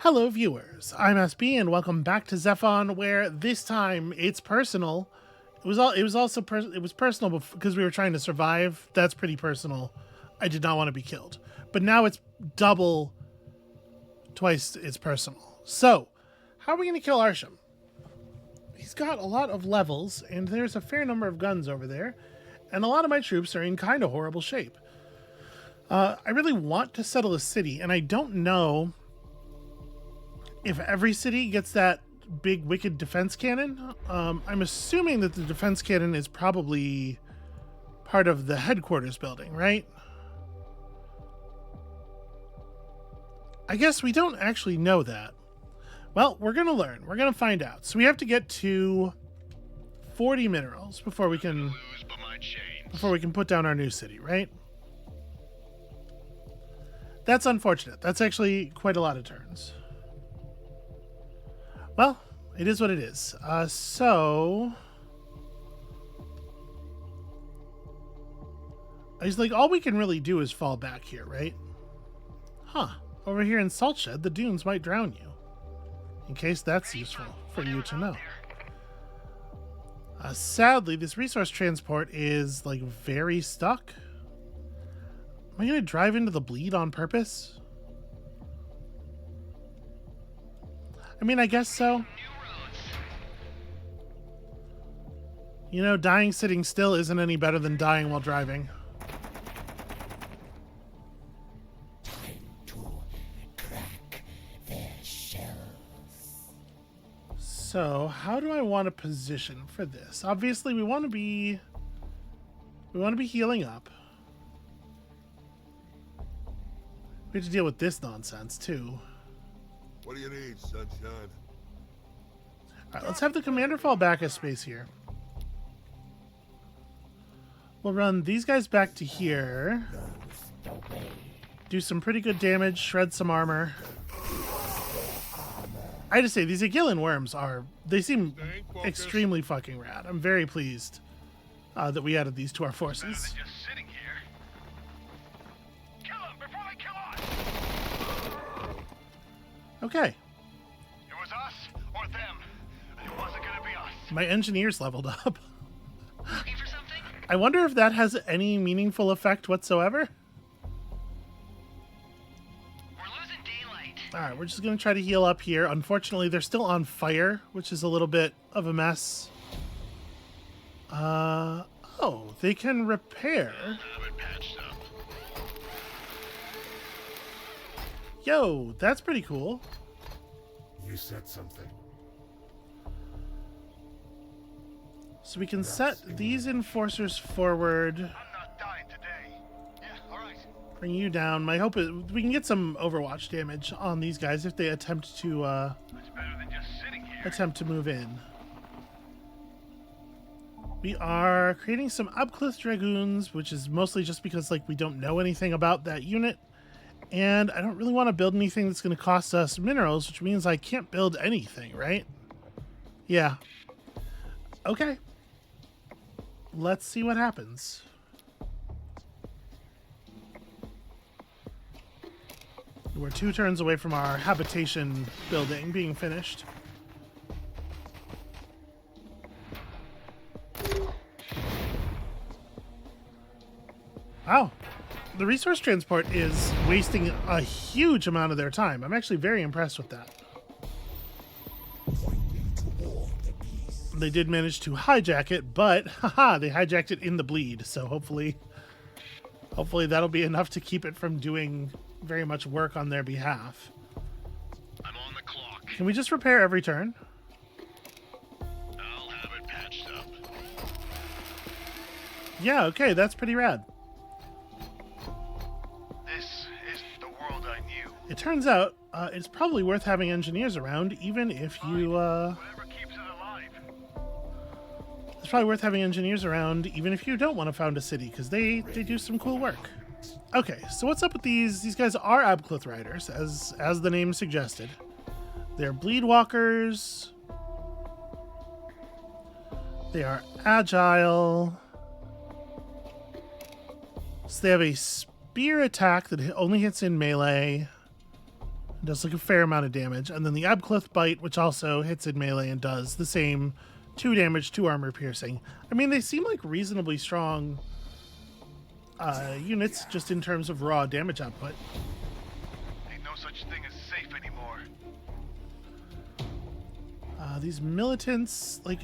Hello viewers, I'm SB and welcome back to ZEPHON, where this time it's personal. It was personal because we were trying to survive. That's pretty personal. I did not want to be killed. But now it's twice it's personal. So, how are we going to kill Arshem? He's got a lot of levels and there's a fair number of guns over there, and a lot of my troops are in kind of horrible shape. I really want to settle a city, and I don't know if every city gets that big wicked defense cannon. I'm assuming that the defense cannon is probably part of the headquarters building, right? I guess we don't actually know that. Well, we're going to learn. We're going to find out. So we have to get to 40 minerals before we can put down our new city, right? That's unfortunate. That's actually quite a lot of turns. Well, it is what it is. So he's like, all we can really do is fall back here, right? Huh. Over here in Saltshed, the dunes might drown you. In case that's useful for you to know. Sadly, this resource transport is, like, very stuck. Am I going to drive into the bleed on purpose? I mean, I guess so. You know, dying sitting still isn't any better than dying while driving. Time to crack their shells. So, how do I want to position for this? Obviously, we want to be healing up. We have to deal with this nonsense too. What do you need, sunshine? Alright, let's have the commander fall back a space here. We'll run these guys back to here. Do some pretty good damage, shred some armor. I have to say, these Agillan worms they seem extremely fucking rad. I'm very pleased that we added these to our forces. Okay. It was us or them. It wasn't gonna be us. My engineers leveled up. Looking for something? I wonder if that has any meaningful effect whatsoever. We're losing daylight. Alright, we're just going to try to heal up here. Unfortunately, they're still on fire, which is a little bit of a mess. Oh, they can repair. Have it patched up. Yo, that's pretty cool. You said something. So we can set these enforcers forward. I'm not dying today. Yeah, alright. Bring you down. My hope is we can get some Overwatch damage on these guys if they attempt to It's better than just sitting here. attempt to move in. We are creating some Upcliff Dragoons, which is mostly just because, like, we don't know anything about that unit. And I don't really want to build anything that's going to cost us minerals, which means I can't build anything, right? Yeah. Okay. Let's see what happens. We're 2 turns away from our habitation building being finished. Wow. The resource transport is wasting a huge amount of their time. I'm actually very impressed with that. They did manage to hijack it, but haha, they hijacked it in the bleed. So hopefully that'll be enough to keep it from doing very much work on their behalf. I'm on the clock. Can we just repair every turn? I'll have it patched up. Yeah, okay, that's pretty rad. This is the world I knew. It turns out it's probably worth having engineers around, even if you Whatever keeps it alive. it's probably worth having engineers around even if you don't want to found a city, because they do some cool work. Okay, so what's up with these? These guys are Abclith Riders, as the name suggested. They're bleed walkers. They are agile. So they have a spear attack that only hits in melee. It does like a fair amount of damage. And then the Abclith Bite, which also hits in melee and does the same 2 damage, 2 armor piercing. I mean, they seem like reasonably strong units just in terms of raw damage output. Ain't no such thing as safe anymore. These militants, like,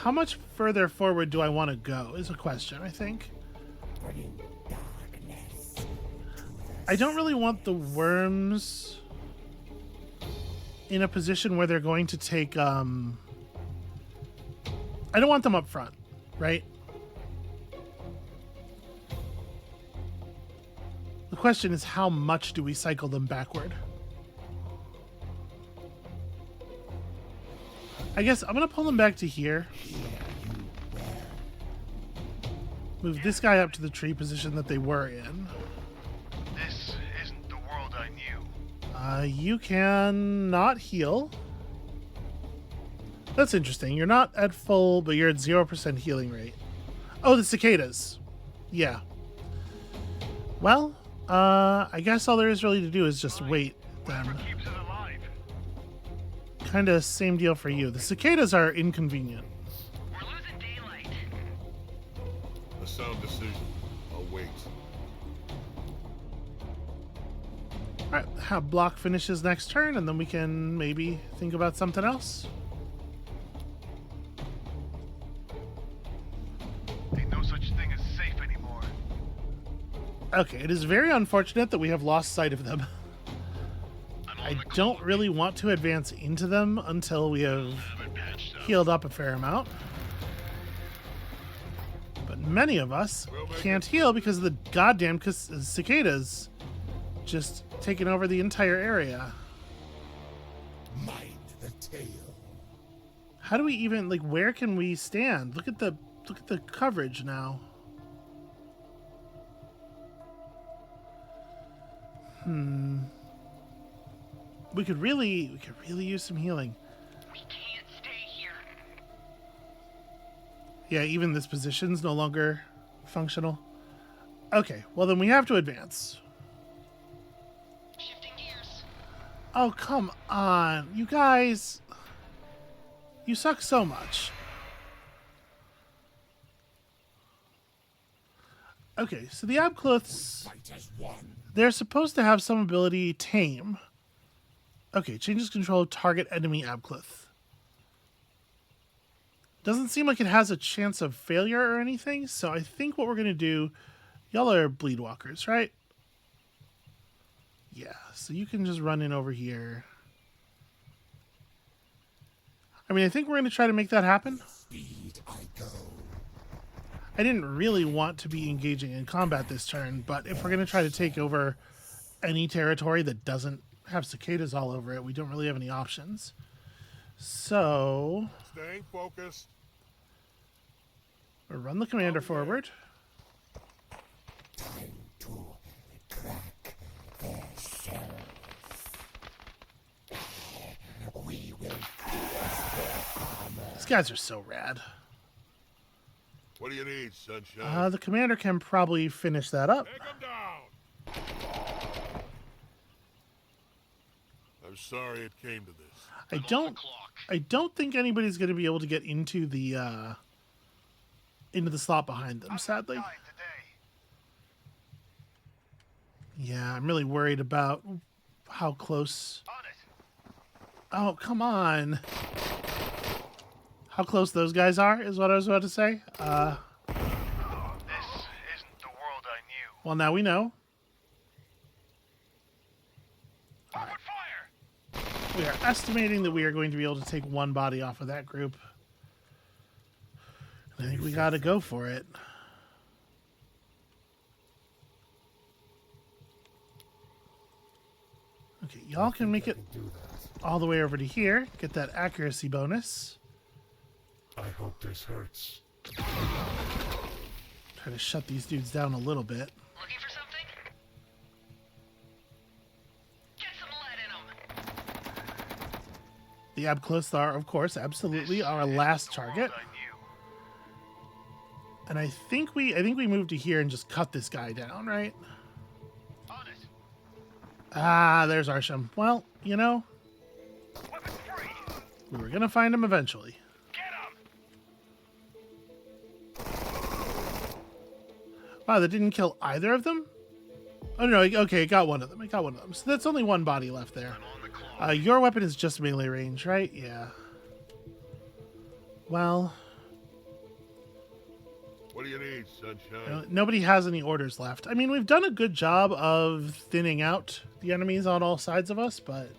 how much further forward do I want to go is a question, I think. I don't really want the worms in a position where they're going to take, I don't want them up front, right? The question is, how much do we cycle them backward? I guess I'm going to pull them back to here. Move this guy up to the tree position that they were in. This isn't the world I knew. You can not heal. That's interesting. You're not at full, but you're at 0% healing rate. Oh, the cicadas. Yeah. Well, I guess all there is really to do is just wait then. Whatever keeps it alive. Kind of same deal for you. The cicadas are inconvenient. We're losing daylight. A sound decision. I'll wait. Alright, have block finishes next turn, and then we can maybe think about something else. Ain't no such thing as safe anymore. Okay, it is very unfortunate that we have lost sight of them. I don't really want to advance into them until we have healed up a fair amount. But many of us can't heal because of the goddamn cicadas just taking over the entire area. Mind the tail. How do we even, like, where can we stand? Look at the coverage now. We could really use some healing. We can't stay here. Yeah, even this position's no longer functional. Okay, well then we have to advance. Shifting gears. Oh, come on. You guys. You suck so much. Okay, so the Abcliths, Fight as one. they're supposed to have some ability tame. Okay, changes control of target enemy Abclith. Doesn't seem like it has a chance of failure or anything, so I think what we're going to do... Y'all are bleed walkers, right? Yeah, so you can just run in over here. I mean, I think we're going to try to make that happen. Speed I go. I didn't really want to be engaging in combat this turn, but if we're going to try to take over any territory that doesn't have cicadas all over it, we don't really have any options. So, Staying focused. we'll run the commander forward. Time to crack their shells. We will pierce their armor. These guys are so rad. What do you need, sunshine? The commander can probably finish that up. Take him down. I'm sorry it came to this. I don't think anybody's going to be able to get into the slot behind them, sadly. Died today. Yeah, I'm really worried about how close... On it. Oh, come on. How close those guys are is what I was about to say. This isn't the world I knew. Well, now we know. Open fire! We are estimating that we are going to be able to take one body off of that group. And I think we got to go for it. Okay, y'all can make it all the way over to here. Get that accuracy bonus. I hope this hurts. Try to shut these dudes down a little bit. Looking for something? Get some lead in them. The Abcliths are, of course, absolutely our last target. I knew. And I think we moved to here and just cut this guy down, right? On it. Ah, there's Arshem. Well, you know, Weapons free. we were gonna find him eventually. Get him. Wow, that didn't kill either of them? Oh, no, okay, it got one of them. It got one of them. So that's only one body left there. Your weapon is just melee range, right? Yeah. Well, What do you need, sunshine? nobody has any orders left. I mean, we've done a good job of thinning out the enemies on all sides of us, but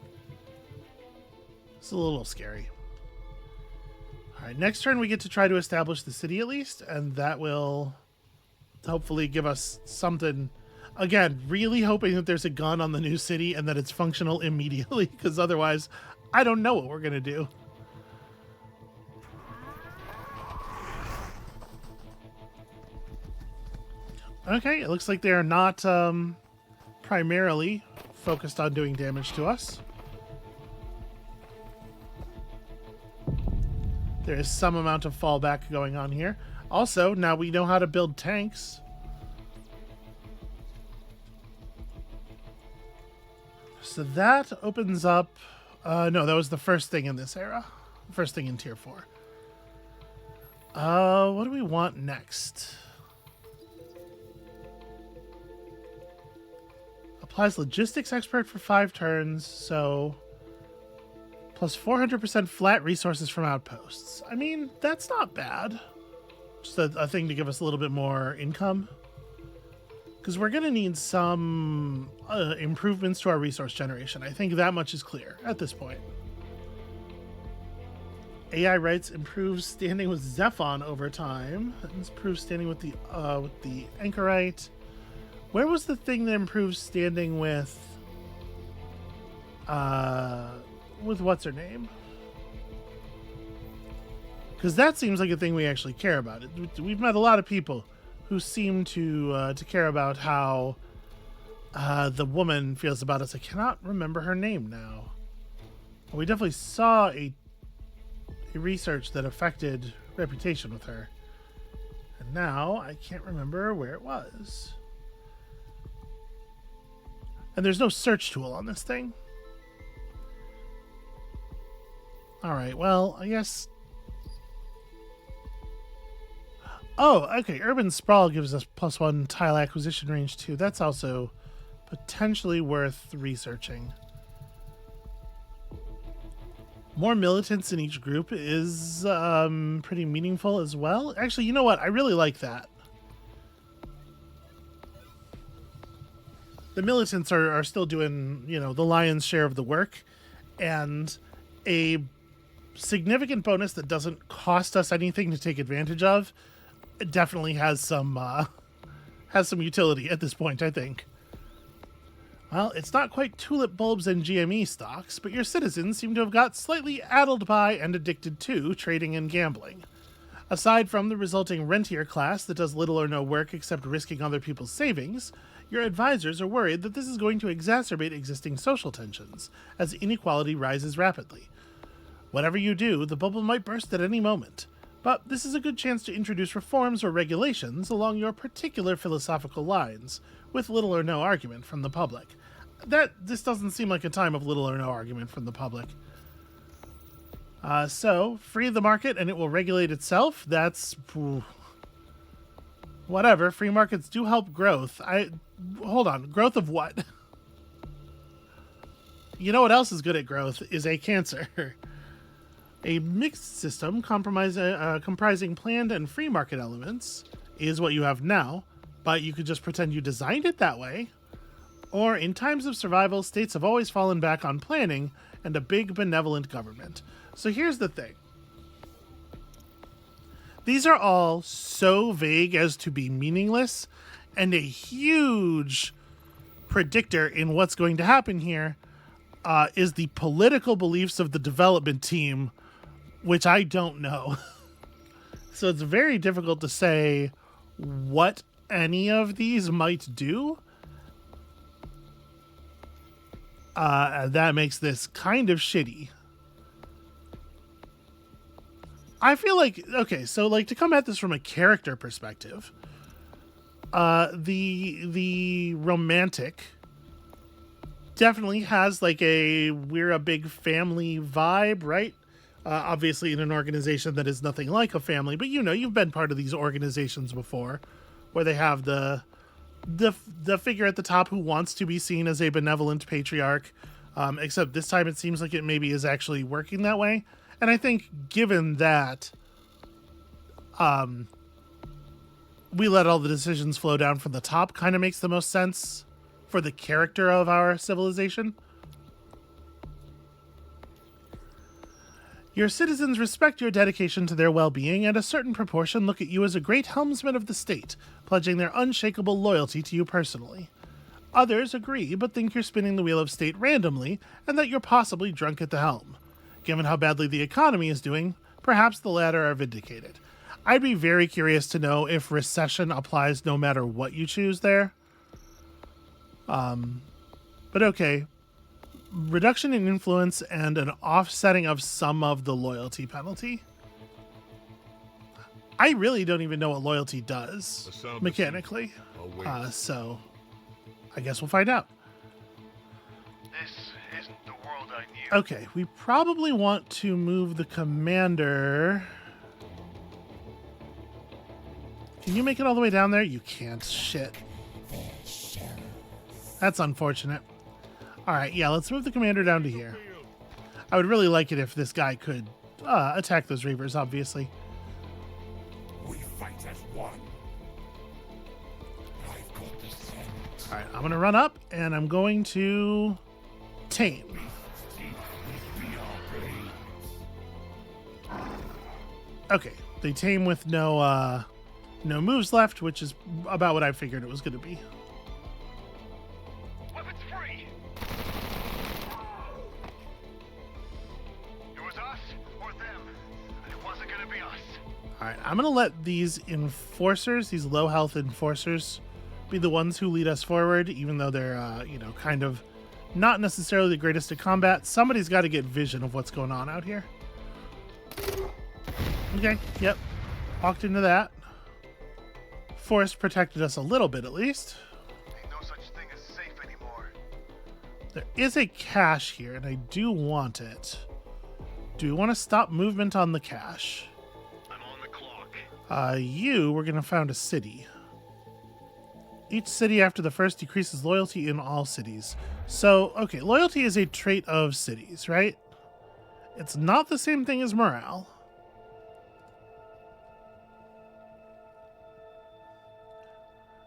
it's a little scary. All right, next turn we get to try to establish the city at least, and that will hopefully give us something. Again, really hoping that there's a gun on the new city and that it's functional immediately, because otherwise I don't know what we're going to do. Okay, it looks like they are not primarily focused on doing damage to us. There is some amount of fallback going on here. Also, now we know how to build tanks. So that opens up... no, that was the first thing in this era. First thing in Tier 4. What do we want next? Applies logistics expert for 5 turns, so... Plus 400% flat resources from outposts. I mean, that's not bad. Just a thing to give us a little bit more income. Because we're going to need some improvements to our resource generation. I think that much is clear at this point. AI rights improves standing with ZEPHON over time. Improves standing with the Anchorite. Where was the thing that improves standing with what's her name? Because that seems like a thing we actually care about. We've met a lot of people who seem to care about how the woman feels about us. I cannot remember her name now. We definitely saw a research that affected reputation with her. And now I can't remember where it was. And there's no search tool on this thing. Alright, well, I guess... Oh, okay. Urban Sprawl gives us +1 tile acquisition range too. That's also potentially worth researching. More militants in each group is pretty meaningful as well. Actually, you know what? I really like that. The militants are still doing, you know, the lion's share of the work, and a significant bonus that doesn't cost us anything to take advantage of. It definitely has some utility at this point, I think. Well, it's not quite tulip bulbs and GME stocks, but your citizens seem to have got slightly addled by and addicted to trading and gambling. Aside from the resulting rentier class that does little or no work except risking other people's savings, your advisors are worried that this is going to exacerbate existing social tensions, as inequality rises rapidly. Whatever you do, the bubble might burst at any moment. But this is a good chance to introduce reforms or regulations along your particular philosophical lines, with little or no argument from the public. This doesn't seem like a time of little or no argument from the public. So, free the market and it will regulate itself. That's... whatever. Free markets do help growth. Hold on. Growth of what? You know what else is good at growth? Is a cancer. A mixed system comprising planned and free market elements is what you have now, but you could just pretend you designed it that way. Or, in times of survival, states have always fallen back on planning and a big benevolent government. So here's the thing. These are all so vague as to be meaningless, and a huge predictor in what's going to happen here is the political beliefs of the development team, which I don't know. So it's very difficult to say what any of these might do. That makes this kind of shitty. I feel like, okay, so like to come at this from a character perspective, the romantic definitely has like a we're a big family vibe, right? Obviously in an organization that is nothing like a family, but you know, you've been part of these organizations before where they have the figure at the top who wants to be seen as a benevolent patriarch, except this time it seems like it maybe is actually working that way. And I think given that we let all the decisions flow down from the top kind of makes the most sense for the character of our civilization. Your citizens respect your dedication to their well-being, and a certain proportion look at you as a great helmsman of the state, pledging their unshakable loyalty to you personally. Others agree, but think you're spinning the wheel of state randomly, and that you're possibly drunk at the helm. Given how badly the economy is doing, perhaps the latter are vindicated. I'd be very curious to know if recession applies no matter what you choose there. But okay. Reduction in influence and an offsetting of some of the loyalty penalty. I really don't even know what loyalty does mechanically. So I guess we'll find out. This isn't the world I knew. Okay, we probably want to move the commander. Can you make it all the way down there? You can't. Shit. That's unfortunate. Alright, yeah, let's move the commander down to here. I would really like it if this guy could attack those Reavers, obviously. We fight as one. I've got the scent. Alright, I'm going to run up, and I'm going to tame. Okay, they tame with no moves left, which is about what I figured it was going to be. Weapons free. It was us or them, and it wasn't gonna be us. Alright, I'm going to let these enforcers, these low health enforcers, be the ones who lead us forward, even though they're, kind of not necessarily the greatest at combat. Somebody's got to get vision of what's going on out here. Okay, yep. Walked into that. Forest protected us a little bit, at least. Ain't no such thing as safe anymore. There is a cache here, and I do want it. Do we want to stop movement on the cache? I'm on the clock. We're going to found a city. Each city after the first decreases loyalty in all cities. So, okay, loyalty is a trait of cities, right? It's not the same thing as morale.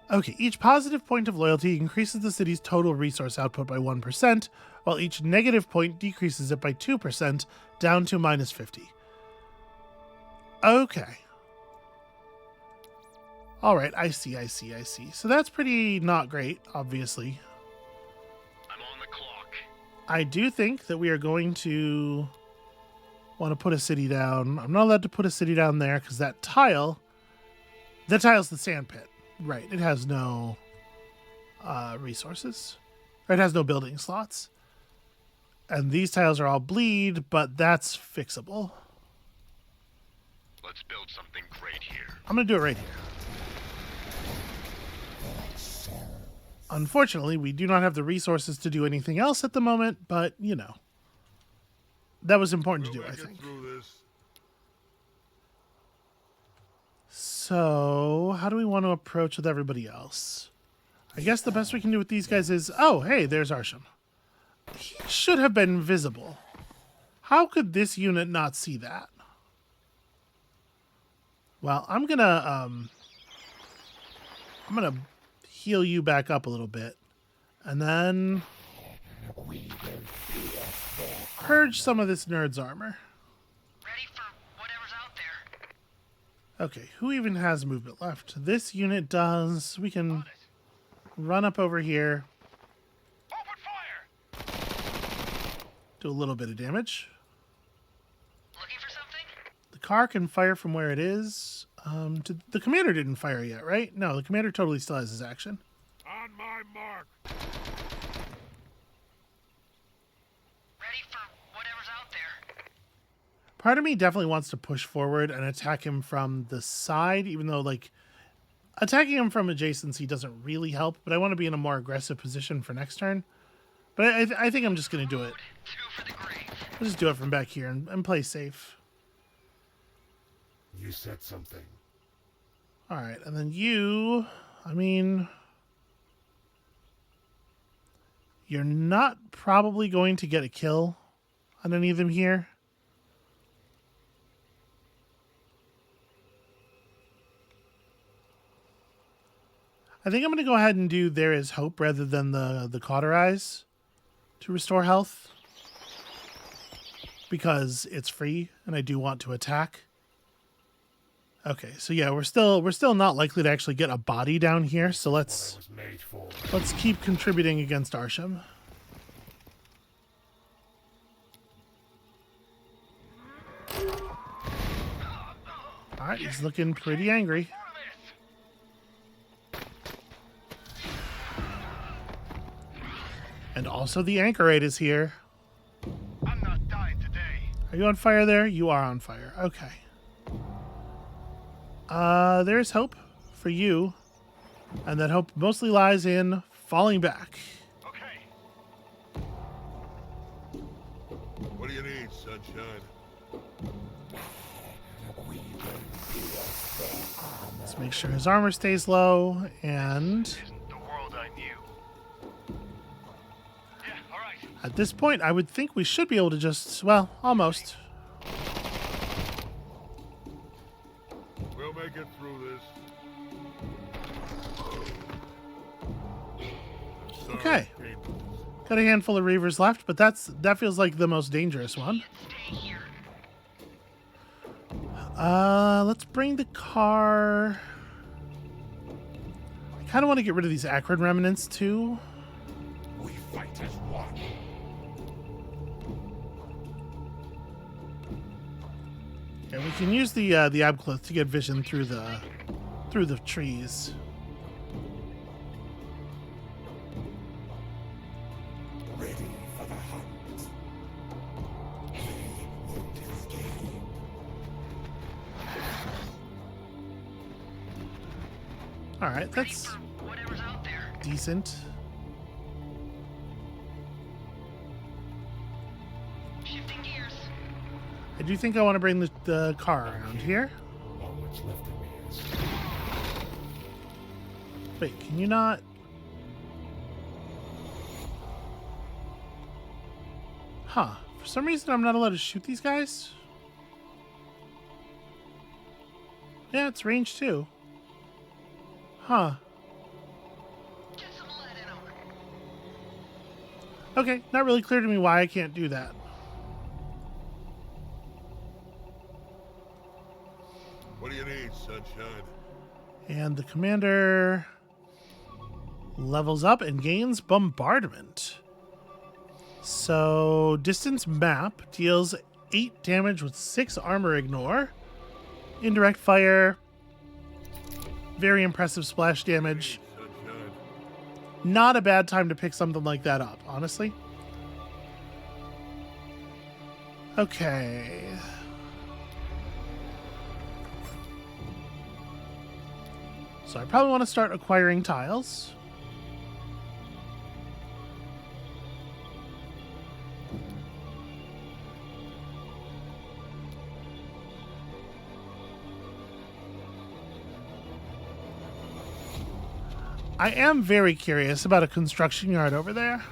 Okay, each positive point of loyalty increases the city's total resource output by 1%, while each negative point decreases it by 2%, down to minus 50. Okay. Alright, I see. So that's pretty not great, obviously. I'm on the clock. I do think that we are going to want to put a city down. I'm not allowed to put a city down there because that tile's the sand pit. Right, it has no resources. Or it has no building slots. And these tiles are all bleed, but that's fixable. Let's build something great here. I'm going to do it right here. Unfortunately, we do not have the resources to do anything else at the moment, but, that was important to do, I think. So, how do we want to approach with everybody else? I guess the best we can do with these guys is... Oh, hey, there's Arshem. He should have been visible. How could this unit not see that? Well, I'm gonna heal you back up a little bit. And then... purge some of this nerd's armor. Ready for whatever's out there. Okay, who even has movement left? This unit does. We can run up over here. Open fire! Do a little bit of damage. Looking for something? The car can fire from where it is. The commander didn't fire yet, right? No, the commander totally still has his action. On my mark. Ready for whatever's out there. Part of me definitely wants to push forward and attack him from the side, even though, attacking him from adjacency doesn't really help, but I want to be in a more aggressive position for next turn. But But I think I'm just going to do it. 2 for the grave. I'll just do it from back here and play safe. You said something. All right, and then you, I mean, you're not probably going to get a kill on any of them here. I think I'm going to go ahead and do There Is Hope rather than the Cauterize to restore health, because it's free and I do want to attack. Okay, so yeah, we're still not likely to actually get a body down here, so let's keep contributing against Arshem. All right, he's looking pretty angry. And also the Anchorite is here. I'm not dying today. Are you on fire there? You are on fire. Okay. There's hope for you. And that hope mostly lies in falling back. Okay. What do you need, sunshine? Let's make sure his armor stays low, and Isn't the world I knew. Yeah, all right. at this point, I would think we should be able to just, well, almost. We'll make it through this. I'm sorry Okay. it came to this. Got a handful of Reavers left, but that feels like the most dangerous one. Stay here. Let's bring the car. I kind of want to get rid of these Acrid remnants too. We fight as one. And we can use the Abcloth to get vision through the trees. Ready for the hunt. We will do the game. All right, Ready that's for whatever's out there. decent. Shifting gears. I do think I want to bring the car around here. Not much left in me is. Wait, can you not? Huh. For some reason, I'm not allowed to shoot these guys. Yeah, it's range 2. Huh. Get some lead in 'em. Okay, not really clear to me why I can't do that. What do you need, sunshine? And the commander levels up and gains bombardment. So, distance map deals 8 damage with 6 armor ignore. Indirect fire. Very impressive splash damage. Sunshine. Not a bad time to pick something like that up, honestly. Okay. So I probably want to start acquiring tiles. I am very curious about a construction yard over there.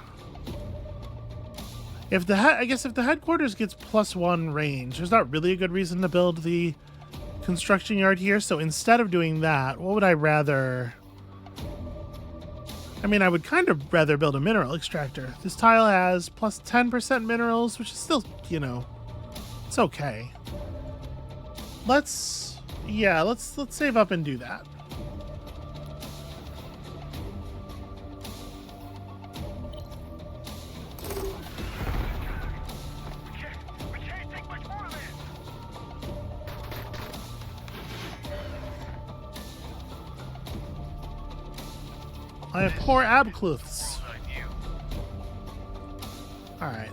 If I guess if the headquarters gets +1 range, there's not really a good reason to build the construction yard here. So instead of doing that, what would I rather? I mean, I would kind of rather build a mineral extractor. This tile has +10% minerals, which is still, you know, it's okay. Let's save up and do that. We can't take much more of this. I have poor Abcloths. I knew. Alright,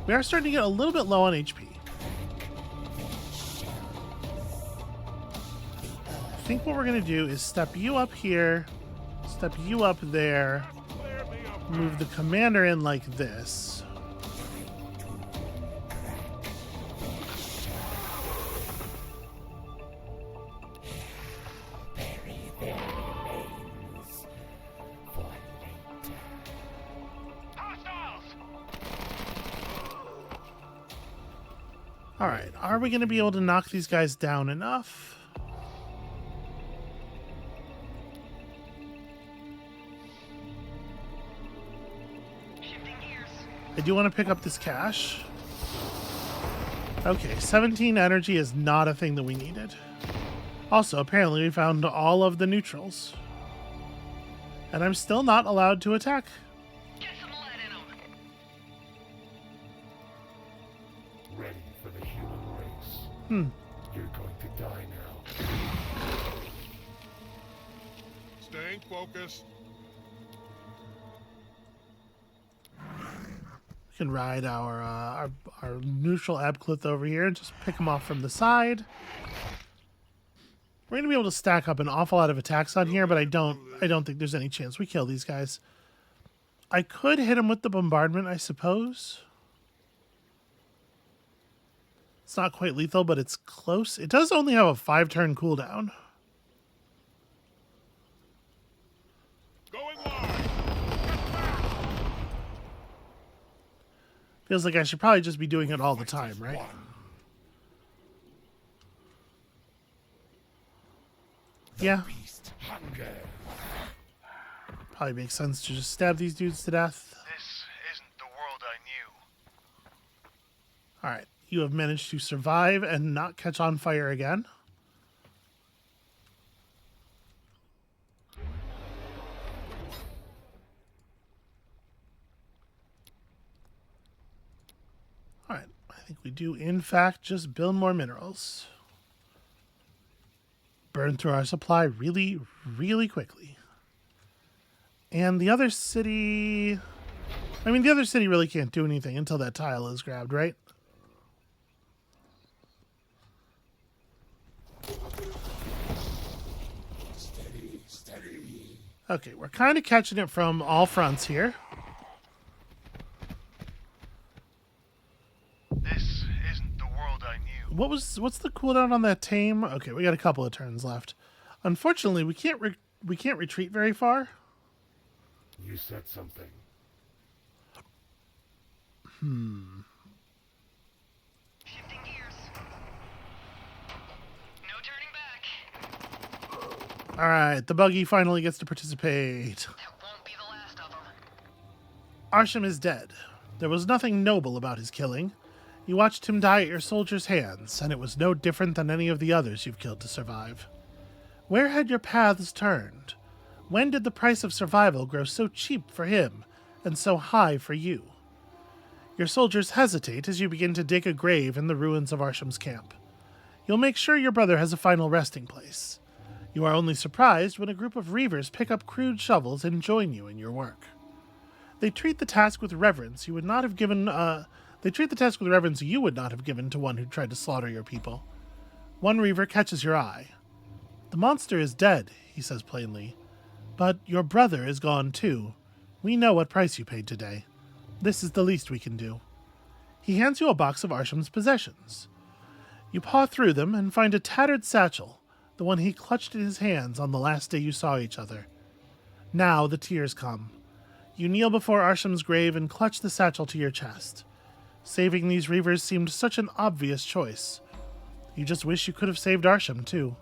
we are starting to get a little bit low on HP. I think what we're going to do is step you up here, step you up there, move the commander in like this. Bury their remains for later. Hostiles! All right, are we going to be able to knock these guys down enough? Shifting gears. I do want to pick up this cash. Okay, 17 energy is not a thing that we needed. Also, apparently we found all of the neutrals. And I'm still not allowed to attack. Get some lead in them. Ready for the human race. You're going to die now. Staying focused. We can ride our neutral Abclith over here and just pick him off from the side. We're gonna be able to stack up an awful lot of attacks on here, but I don't think there's any chance we kill these guys. I could hit him with the bombardment, I suppose. It's not quite lethal, but it's close. It does only have a 5-turn cooldown. Going wide. Feels like I should probably just be doing it all the time, right? Yeah. Beast hunger. Probably makes sense to just stab these dudes to death. This isn't the world I knew. Alright, you have managed to survive and not catch on fire again. Alright, I think we do in fact just build more minerals. Burn through our supply really, really quickly. And the other city... I mean, the other city really can't do anything until that tile is grabbed, right? Steady. Okay, we're kind of catching it from all fronts here. This isn't the world I knew. What's the cooldown on that tame? Okay, we got a couple of turns left. Unfortunately, we can't retreat very far. You said something. Shifting gears. No turning back. All right, the buggy finally gets to participate. That won't be the last of them. Arshem is dead. There was nothing noble about his killing. You watched him die at your soldiers' hands, and it was no different than any of the others you've killed to survive. Where had your paths turned? When did the price of survival grow so cheap for him and so high for you? Your soldiers hesitate as you begin to dig a grave in the ruins of Arshem's camp. You'll make sure your brother has a final resting place. You are only surprised when a group of reavers pick up crude shovels and join you in your work. They treat the task with reverence you would not have given. They treat the task with reverence you would not have given to one who tried to slaughter your people. One reaver catches your eye. The monster is dead, he says plainly. But your brother is gone too. We know what price you paid today. This is the least we can do. He hands you a box of Arshem's possessions. You paw through them and find a tattered satchel, the one he clutched in his hands on the last day you saw each other. Now the tears come. You kneel before Arshem's grave and clutch the satchel to your chest. Saving these reavers seemed such an obvious choice. You just wish you could have saved Arshem, too.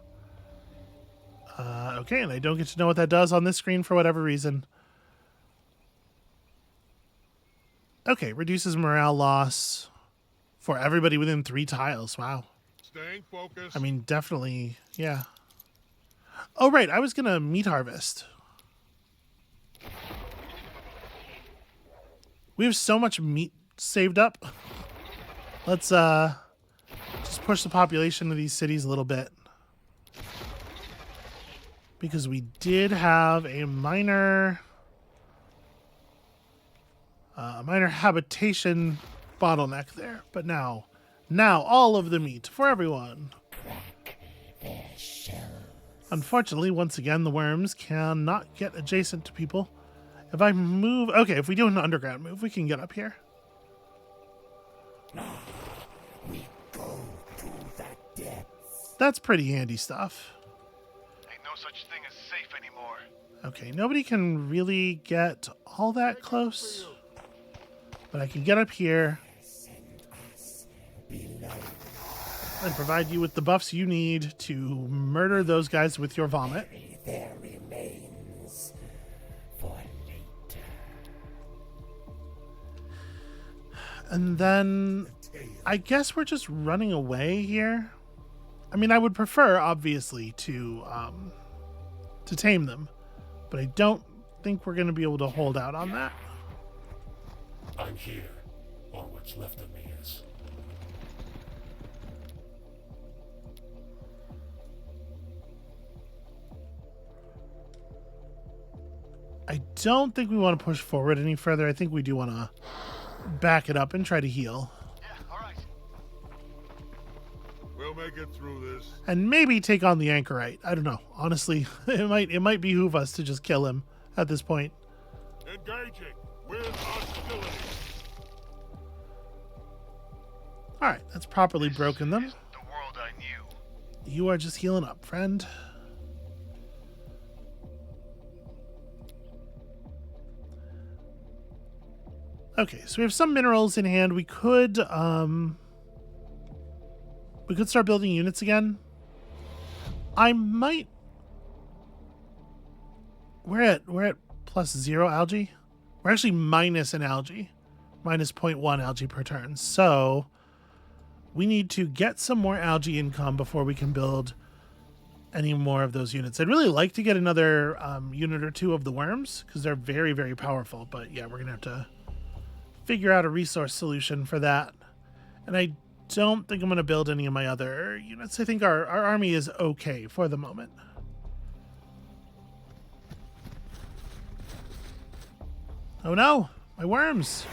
Okay, and I don't get to know what that does on this screen for whatever reason. Okay, reduces morale loss for everybody within 3 tiles. Wow. Staying focused. I mean, definitely, yeah. Oh, right, I was going to meat harvest. We have so much meat saved up. Let's just push the population of these cities a little bit. Because we did have a minor habitation bottleneck there. But now all of the meat for everyone. Unfortunately, once again, the worms cannot get adjacent to people If I move... Okay, if we do an underground move, we can get up here. We go to the depths. That's pretty handy stuff. Ain't no such thing as safe anymore. Okay, nobody can really get all that close. But I can get up here and provide you with the buffs you need to murder those guys with your vomit. There remains for later. And then I guess we're just running away here. I mean, I would prefer, obviously, to tame them, but I don't think we're going to be able to hold out on that. I'm here, or what's left of me is. I don't think we want to push forward any further. I think we do want to back it up and try to heal. Yeah, all right. We'll make it through this. And maybe take on the anchorite. I don't know. Honestly, it might behoove us to just kill him at this point. Engaging with hostility. Alright, that's properly broken them. Isn't the world I knew. You are just healing up, friend. Okay, so we have some minerals in hand. We could start building units again. I might... We're at +0 algae. We're actually minus an algae. Minus 0.1 algae per turn. So we need to get some more algae income before we can build any more of those units. I'd really like to get another unit or two of the worms, because they're very, very powerful. But yeah, we're going to have to figure out a resource solution for that. And I don't think I'm going to build any of my other units. I think our army is okay for the moment. Oh no, my worms.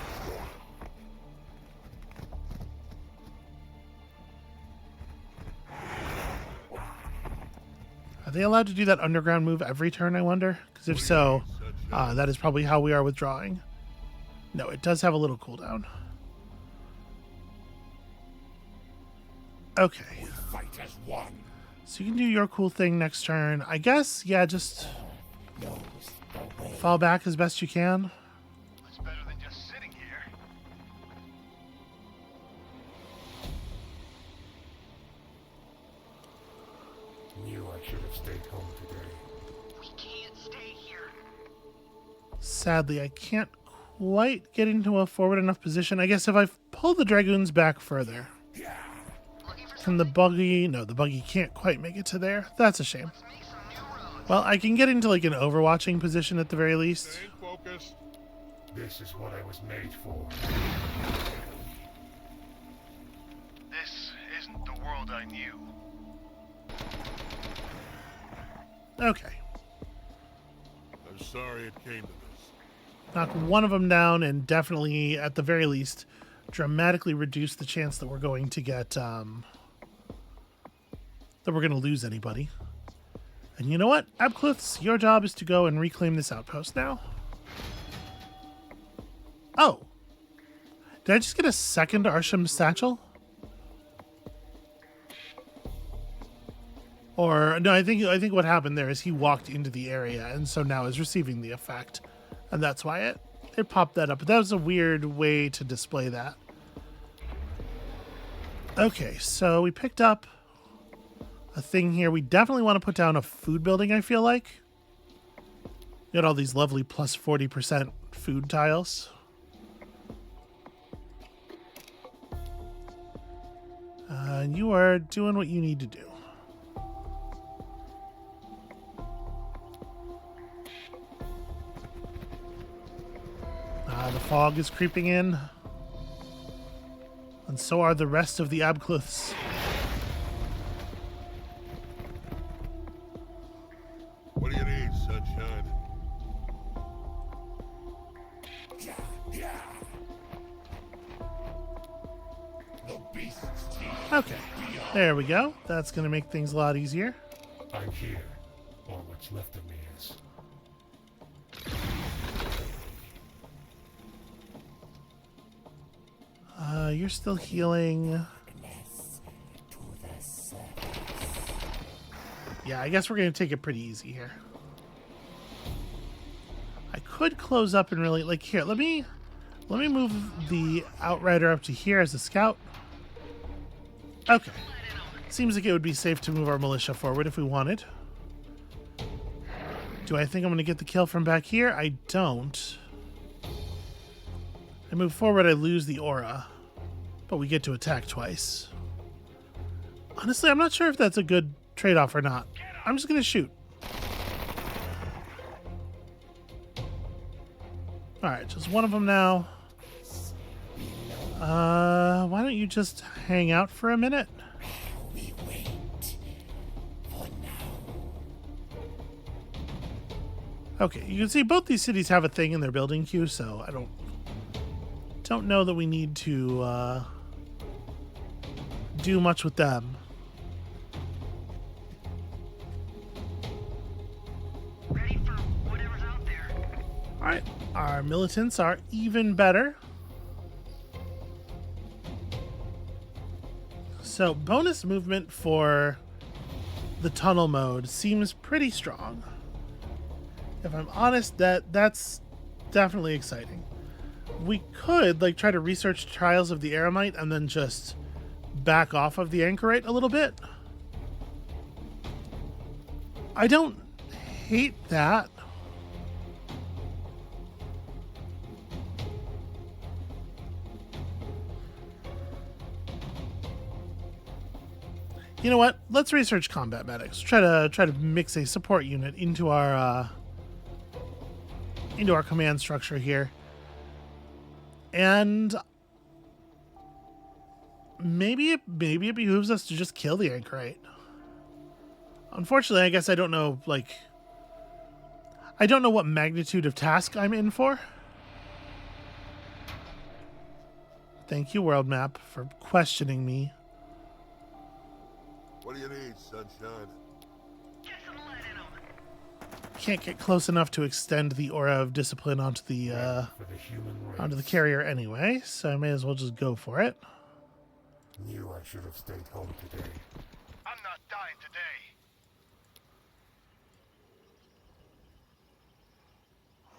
Are they allowed to do that underground move every turn, I wonder? Because if so, that is probably how we are withdrawing. No, it does have a little cooldown. Okay. Fight as one. So you can do your cool thing next turn. I guess, yeah, just fall back as best you can. It's better than just sitting here. Knew I should have stayed home today. We can't stay here. Sadly, I can't quite get into a forward enough position. I guess if I pull the dragoons back further. Looking for Can the buggy... No, the buggy can't quite make it to there. That's a shame. Let's make some new roads. Well, I can get into like an overwatching position at the very least. Stay focused. This is what I was made for. This isn't the world I knew. Okay. I'm sorry it came to this. Knock one of them down and definitely, at the very least, dramatically reduce the chance that we're going to get... that we're going to lose anybody. And you know what? Abcluths, your job is to go and reclaim this outpost now. Oh. Did I just get a second Arshem satchel? Or no, I think what happened there is he walked into the area and so now is receiving the effect. And that's why it popped that up. But that was a weird way to display that. Okay, so we picked up a thing here. We definitely want to put down a food building, I feel like. Got all these lovely plus 40% food tiles. And you are doing what you need to do. The fog is creeping in. And so are the rest of the Abcluths. What do you need, sunshine? The beast's teeth. Okay, there we go. That's going to make things a lot easier. I'm here, or what's left of me is. You're still healing. Yeah, I guess we're going to take it pretty easy here. I could close up and really, like, here, let me move the Outrider up to here as a scout. Okay. Seems like it would be safe to move our militia forward if we wanted. Do I think I'm going to get the kill from back here? I don't. I move forward, I lose the aura. But we get to attack twice. Honestly, I'm not sure if that's a good trade-off or not. I'm just going to shoot. Alright, just one of them now. Why don't you just hang out for a minute? Okay, you can see both these cities have a thing in their building queue, so I don't know that we need to do much with them. Ready for whatever's out there. Alright, our militants are even better. So, bonus movement for the tunnel mode seems pretty strong. If I'm honest, that's definitely exciting. We could, like, try to research Trials of the Eremite and then just back off of the Anchorite a little bit. I don't hate that. You know what? Let's research combat medics. Try to mix a support unit into our command structure here. And maybe it behooves us to just kill the Anchorite. Unfortunately, I guess I don't know what magnitude of task I'm in for. Thank you, World Map, for questioning me. What do you need, sunshine? Get some lead in 'em. Can't get close enough to extend the aura of discipline onto the For the human race. onto the carrier anyway, so I may as well just go for it. Knew I should have stayed home today. I'm not dying today.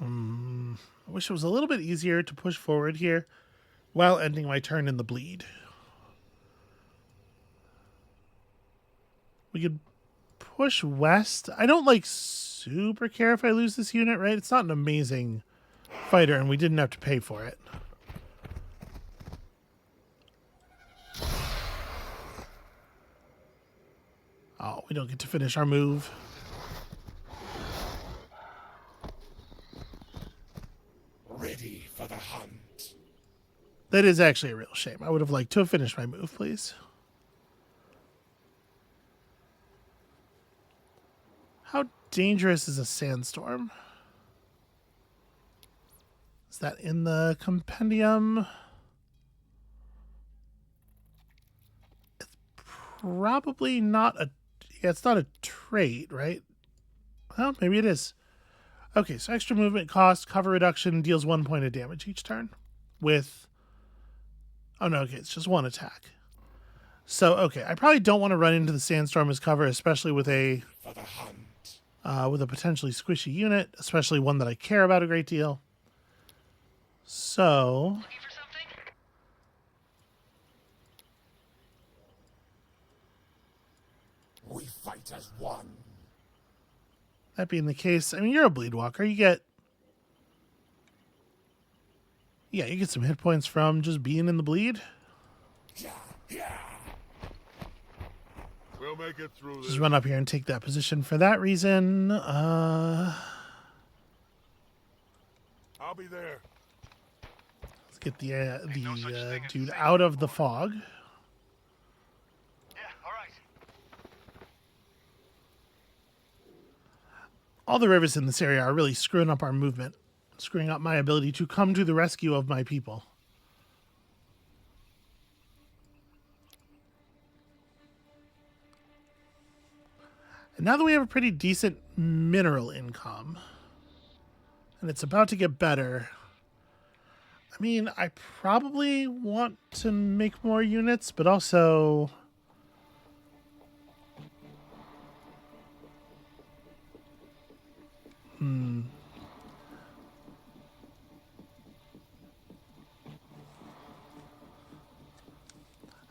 I wish it was a little bit easier to push forward here while ending my turn in the bleed. We could push west. I don't super care if I lose this unit, right? It's not an amazing fighter and we didn't have to pay for it. Oh, we don't get to finish our move. Ready for the hunt. That is actually a real shame. I would have liked to have finished my move, please. How dangerous is a sandstorm? Is that in the compendium? It's probably not a... Yeah, it's not a trait, right? Well, maybe it is. Okay, so extra movement cost, cover reduction, deals 1 point of damage each turn. With... Oh, no, okay, it's just one attack. So, okay, I probably don't want to run into the sandstorm as cover, especially with a... For the hunt. With a potentially squishy unit, especially one that I care about a great deal. So... Looking for something? We fight as one. That being the case, I mean, you're a bleed walker. You get... Yeah, you get some hit points from just being in the bleed. We'll make it through this. Just run up here and take that position for that reason. I'll be there. Let's get the dude out of the fog. Yeah, all right. All the rivers in this area are really screwing up our movement, screwing up my ability to come to the rescue of my people. And now that we have a pretty decent mineral income, and it's about to get better, I mean, I probably want to make more units, but also...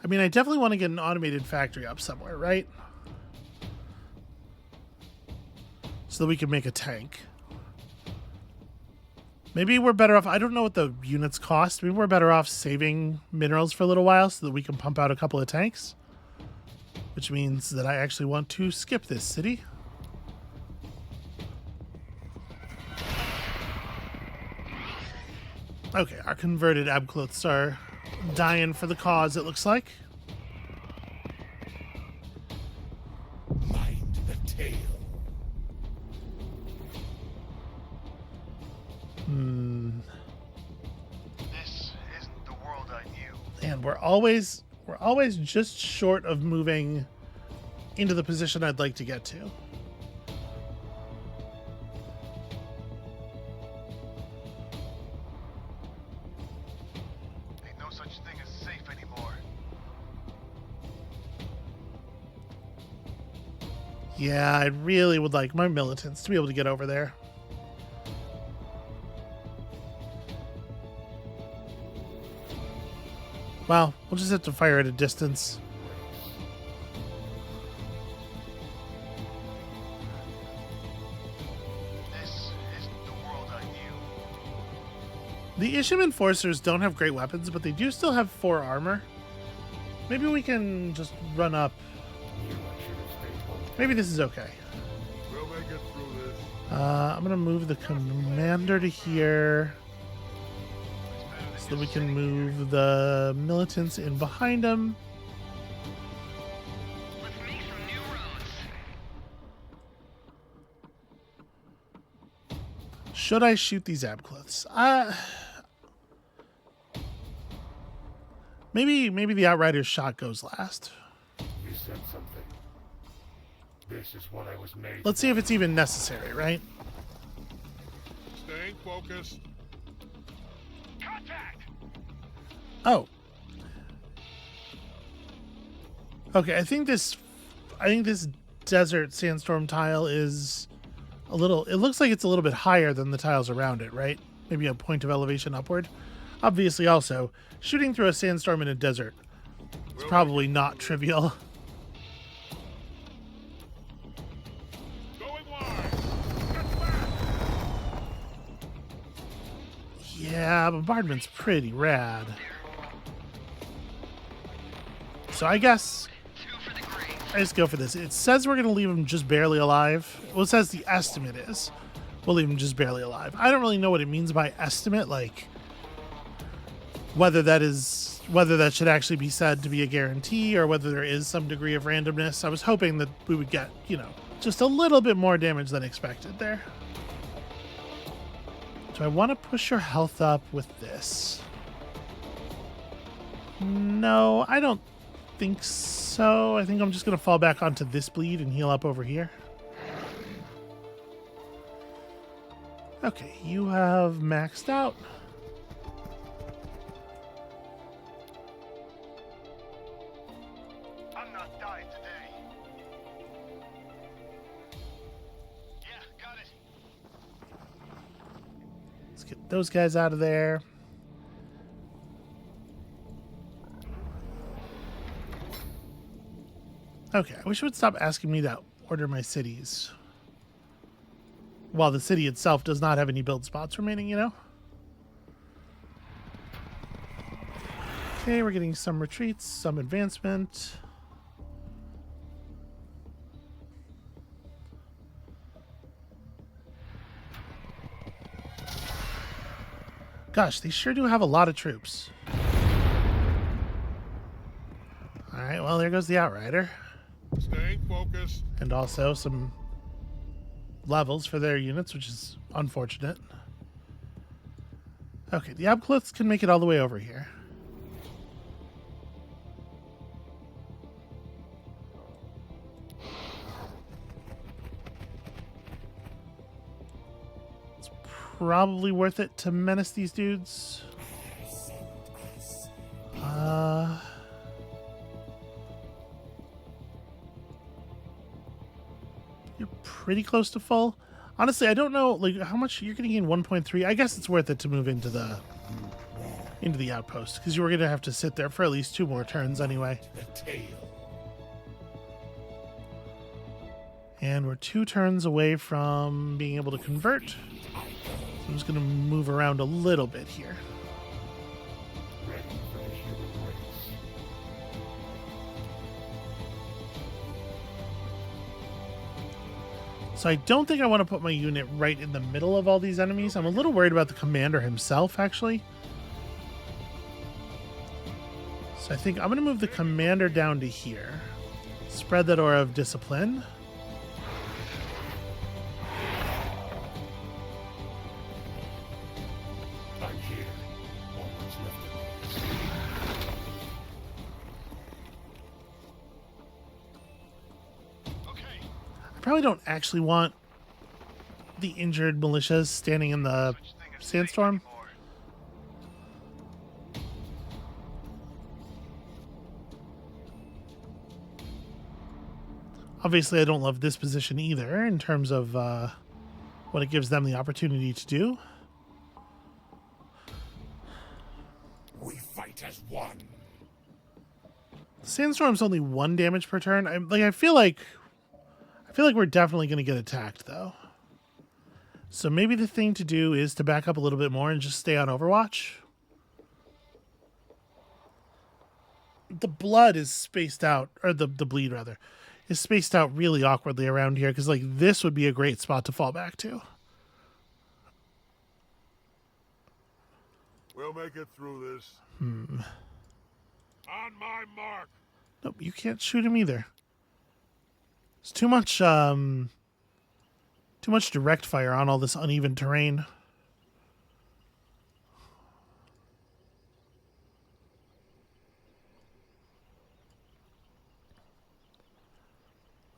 I mean, I definitely want to get an automated factory up somewhere, right? So that we can make a tank. Maybe we're better off... I don't know what the units cost. Maybe we're better off saving minerals for a little while so that we can pump out a couple of tanks. Which means that I actually want to skip this city. Okay, our converted abcloths are dying for the cause, it looks like. Mind the tail. This isn't the world I knew. And we're always just short of moving into the position I'd like to get to. Ain't no such thing as safe anymore. Yeah, I really would like my militants to be able to get over there. Well, we'll just have to fire at a distance. This isn't the world I knew. The Isham Enforcers don't have great weapons, but they do still have 4 armor. Maybe we can just run up. You should have stayed home. Maybe this is okay. We'll make it through this. I'm going to move the commander to here so that we can move the militants in behind him. Let's make some new roads. Should I shoot these abcloths? Maybe the Outrider's shot goes last. You said something. This is what I was made. Let's see if it's even necessary, right? Staying focused. Contact! Oh. Okay, I think this desert sandstorm tile is a little... It looks like it's a little bit higher than the tiles around it, right? Maybe a point of elevation upward. Obviously, also, shooting through a sandstorm in a desert is probably not trivial. Going wide. Get back. Yeah, bombardment's pretty rad. So I guess Two for the grave. I just go for this. It says we're going to leave him just barely alive. Well, it says the estimate is we'll leave him just barely alive. I don't really know what it means by estimate, like whether that should actually be said to be a guarantee or whether there is some degree of randomness. I was hoping that we would get, just a little bit more damage than expected there. Do I want to push your health up with this? No, I don't think so. I think I'm just going to fall back onto this bleed and heal up over here. Okay, you have maxed out. I'm not dying today. Yeah, got it. Let's get those guys out of there. Okay, I wish it would stop asking me to order my cities. While the city itself does not have any build spots remaining, Okay, we're getting some retreats, some advancement. Gosh, they sure do have a lot of troops. Alright, well, there goes the Outrider. Staying focused. And also some levels for their units, which is unfortunate. Okay, the Abcloths can make it all the way over here. It's probably worth it to menace these dudes. pretty close to full. Honestly, I don't know like how much you're going to gain 1.3. I guess it's worth it to move into the outpost because you were going to have to sit there for at least 2 more turns anyway. The tail. And we're 2 turns away from being able to convert. So I'm just going to move around a little bit here. Ready for the human race. So I don't think I want to put my unit right in the middle of all these enemies. I'm a little worried about the commander himself, actually. So I think I'm going to move the commander down to here. Spread that aura of discipline. I'm here. Almost left of me. Okay. I probably don't actually want the injured militias standing in the Such thing as sandstorm. safe anymore. Obviously, I don't love this position either in terms of what it gives them the opportunity to do. We fight as one. Sandstorm's only 1 damage per turn. I feel like we're definitely going to get attacked though. So maybe the thing to do is to back up a little bit more and just stay on Overwatch. The blood is spaced out, or the bleed rather, is spaced out really awkwardly around here because like this would be a great spot to fall back to. We'll make it through this. On my mark. Nope, you can't shoot him either. It's too much direct fire on all this uneven terrain.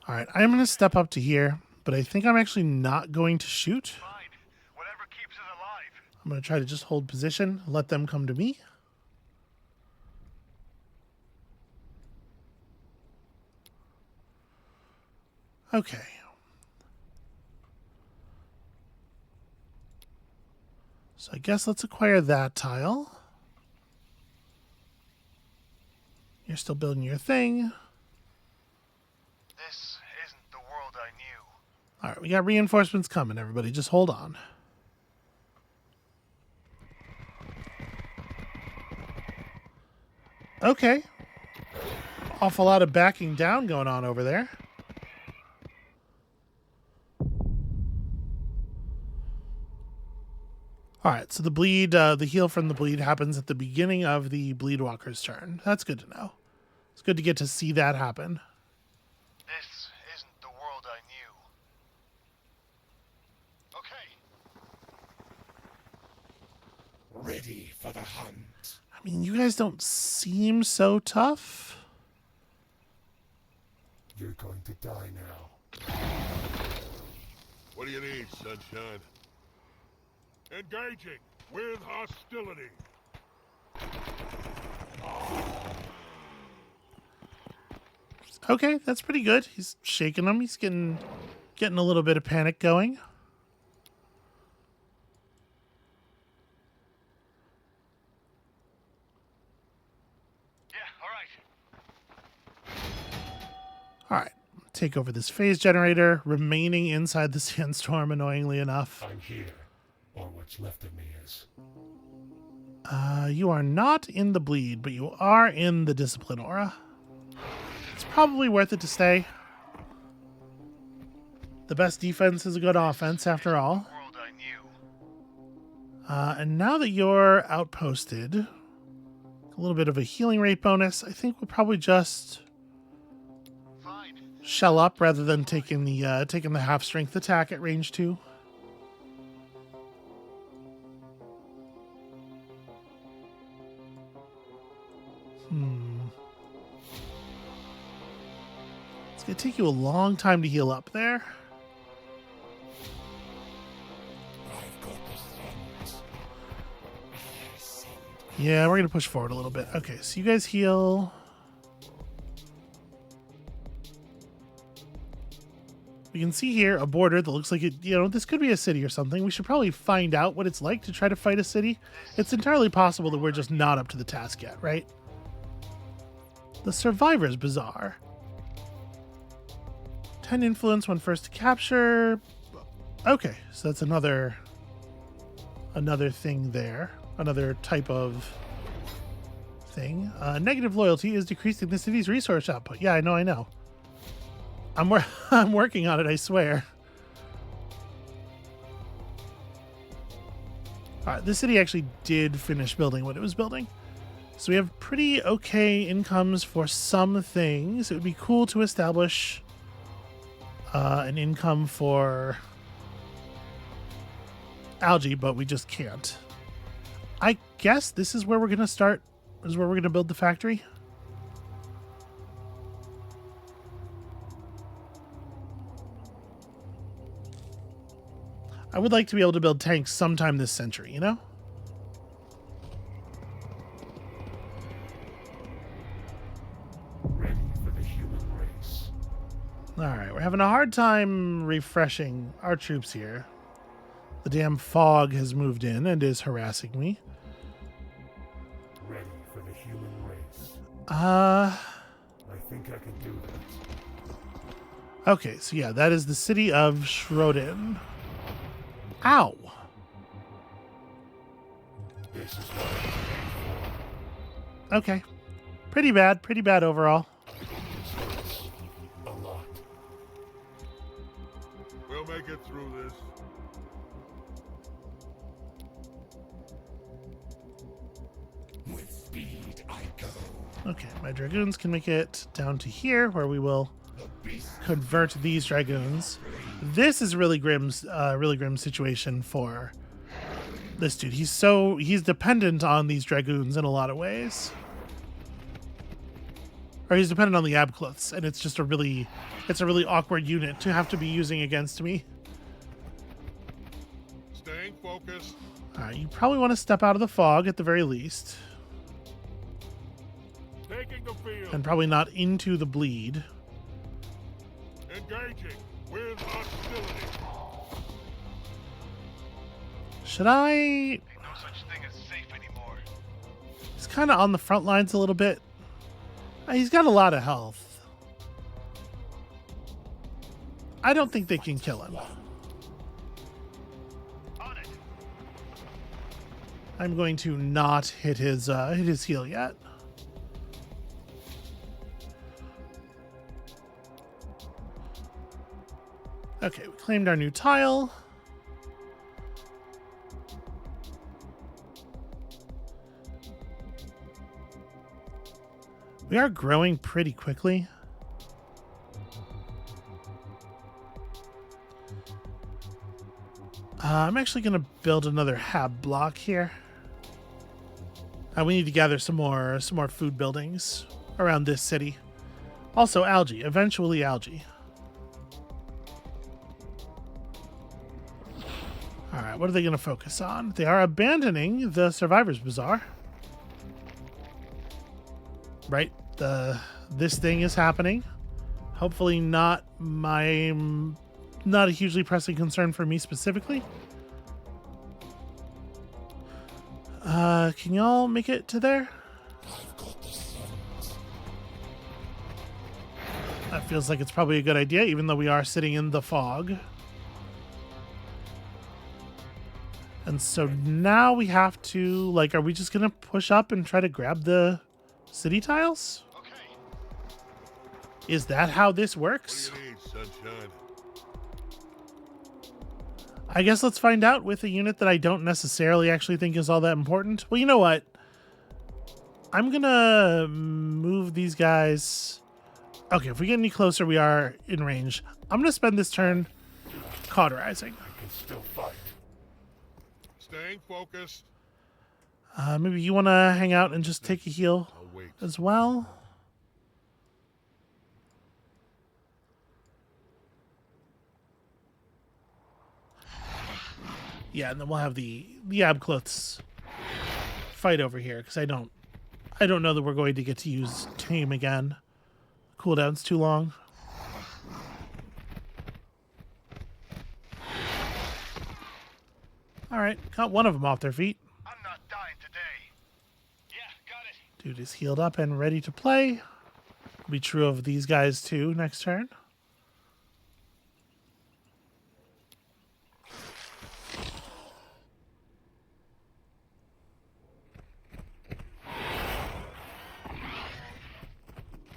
All right, I'm going to step up to here, but I think I'm actually not going to shoot. Fine. Whatever keeps us alive. I'm going to try to just hold position, let them come to me. Okay. So I guess let's acquire that tile. You're still building your thing. This isn't the world I knew. All right, we got reinforcements coming, everybody. Just hold on. Okay. Awful lot of backing down going on over there. All right, so the bleed, the heal from the bleed happens at the beginning of the bleed walker's turn. That's good to know. It's good to get to see that happen. This isn't the world I knew. Okay. Ready for the hunt. I mean, you guys don't seem so tough. You're going to die now. What do you need, sunshine? Engaging with hostility. Okay, that's pretty good. He's shaking them. He's getting a little bit of panic going. Yeah, all right. All right, take over this phase generator, remaining inside the sandstorm, annoyingly enough. I'm here. Or what's left of me is. You are not in the bleed, but you are in the discipline aura. It's probably worth it to stay. The best defense is a good offense, after all. World I knew. And now that you're outposted, a little bit of a healing rate bonus, I think we'll probably just Fine. shell up rather than taking the half strength attack at range 2. It's gonna take you a long time to heal up there. I've got the scent. Yeah, we're gonna push forward a little bit. Okay, so you guys heal. We can see here a border that looks like it, you know, this could be a city or something. We should probably find out what it's like to try to fight a city. It's entirely possible that we're just not up to the task yet, right? The Survivor's Bazaar. 10 influence when first to capture. Okay, so that's another thing there. Another type of thing. Negative loyalty is decreasing the city's resource output. Yeah, I know. I'm working on it, I swear. Alright, this city actually did finish building what it was building. So we have pretty okay incomes for some things. It would be cool to establish an income for algae, but we just can't. I guess this is where we're going to start, is where we're going to build the factory. I would like to be able to build tanks sometime this century, you know? Ready for the human race. Alright, we're having a hard time refreshing our troops here. The damn fog has moved in and is harassing me. Ready for the human race. I think I can do that. Okay, so yeah, that is the city of Schrodin. Ow! This is what I'm aiming for. Okay. Pretty bad overall. This hurts a lot. We'll make it through this. With speed I go. Okay, my dragoons can make it down to here, where we will convert these dragoons. This is really grim situation for this dude. He's dependent on these dragoons in a lot of ways. Or he's dependent on the Abcloths, and it's just a really awkward unit to have to be using against me. Staying focused. Alright, you probably want to step out of the fog at the very least. Taking the field. And probably not into the bleed. Engaging with hostility. Should I... Ain't no such thing as safe anymore. He's kind of on the front lines a little bit. He's got a lot of health. I don't think they can kill him. On it. I'm going to not hit his heal yet. Okay, we claimed our new tile. We are growing pretty quickly. I'm actually going to build another hab block here. We need to gather some more food buildings around this city. Also algae, eventually algae. All right, what are they going to focus on? They are abandoning the Survivor's Bazaar. Right, this thing is happening. Hopefully not a hugely pressing concern for me specifically. Can y'all make it to there? That feels like it's probably a good idea, even though we are sitting in the fog. And so now we have to, like, are we just gonna push up and try to grab the city tiles? Okay. Is that how this What works? do you need, sunshine? I guess let's find out with a unit that I don't necessarily actually think is all that important. Well, you know what? I'm gonna move these guys. Okay, if we get any closer, we are in range. I'm gonna spend this turn cauterizing. I can still fight. Staying focused. Maybe you want to hang out and just take a heal I'll wait. as well. Yeah, and then we'll have the Abcloths fight over here, because I don't know that we're going to get to use Tame again. Cooldown's too long. right, got one of them off their feet. I'm not dying today. Yeah, got it. Dude is healed up and ready to play. Be true of these guys too next turn.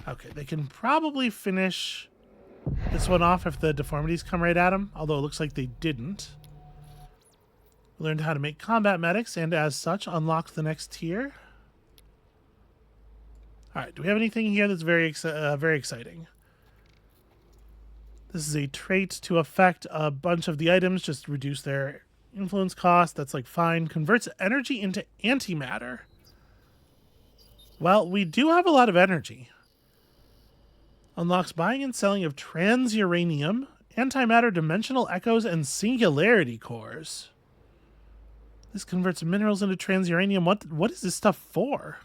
Okay, they can probably finish this one off if the deformities come right at them, although it looks like they didn't. We learned how to make combat medics and as such unlocked the next tier. Alright, do we have anything here that's very exciting? This is a trait to affect a bunch of the items, just reduce their influence cost. That's like fine. Converts energy into antimatter. Well, we do have a lot of energy. Unlocks buying and selling of transuranium, antimatter dimensional echoes, and singularity cores. This converts minerals into transuranium. What is this stuff for?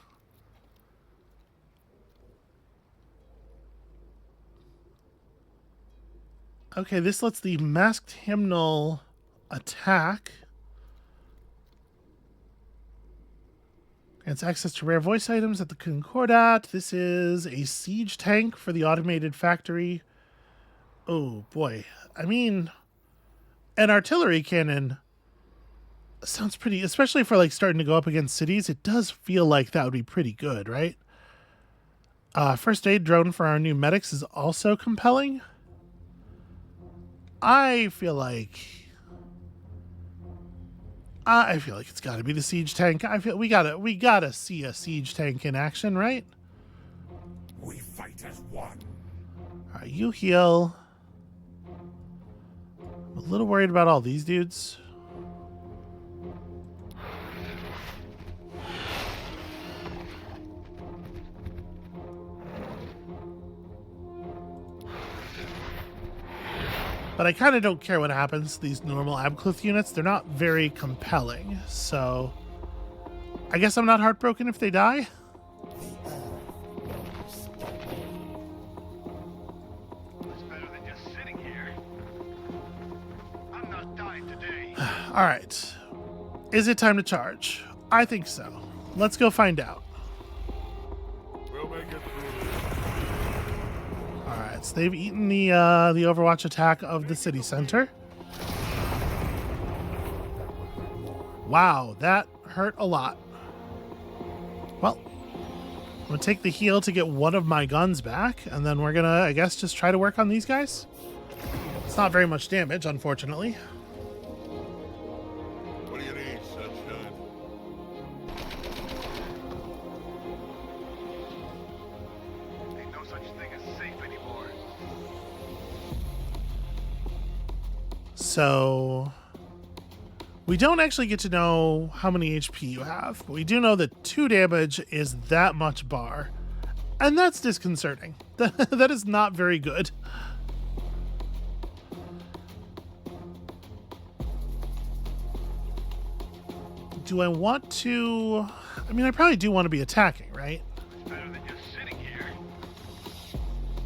Okay, this lets the masked hymnal attack. Grants access to rare voice items at the Concordat. This is a siege tank for the automated factory. Oh, boy. I mean, an artillery cannon sounds pretty, especially for like starting to go up against cities. It does feel like that would be pretty good, right? First aid drone for our new medics is also compelling. I feel like it's got to be the siege tank. I feel we gotta see a siege tank in action, right? We fight as one. All right, you heal. I'm a little worried about all these dudes. But I kind of don't care what happens to these normal Abcluth units. They're not very compelling. So I guess I'm not heartbroken if they die. It's better than just sitting here. I'm not dying today. All right. Is it time to charge? I think so. Let's go find out. We'll make it through this. All right. So they've eaten the Overwatch attack of the city center. Wow, that hurt a lot. Well, I'm going to take the heal to get one of my guns back, and then we're going to, I guess, just try to work on these guys. It's not very much damage, unfortunately. What do you need, sunshine? Ain't no such thing as safe anymore. So we don't actually get to know how many HP you have, but we do know that 2 damage is that much bar, and that's disconcerting. That is not very good. Do I want to... I mean, I probably do want to be attacking, right? It's better than just sitting here.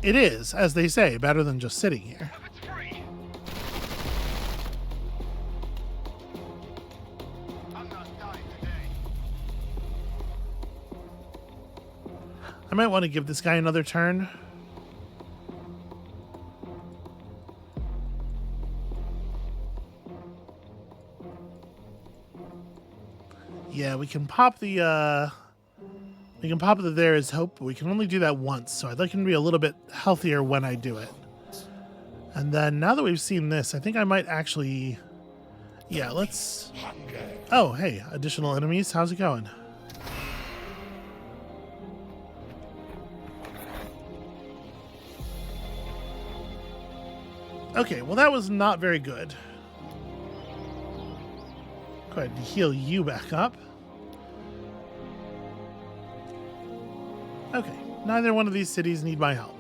It is, as they say, better than just sitting here. If it's free. I'm not dying today. I might want to give this guy another turn. Yeah, we can pop the there is hope, but we can only do that once, so I'd like him to be a little bit healthier when I do it. And then now that we've seen this, I think I might actually, yeah, let's, oh, hey, additional enemies, how's it going? Okay, well that was not very good. Go ahead and heal you back up. Okay, neither one of these cities need my help.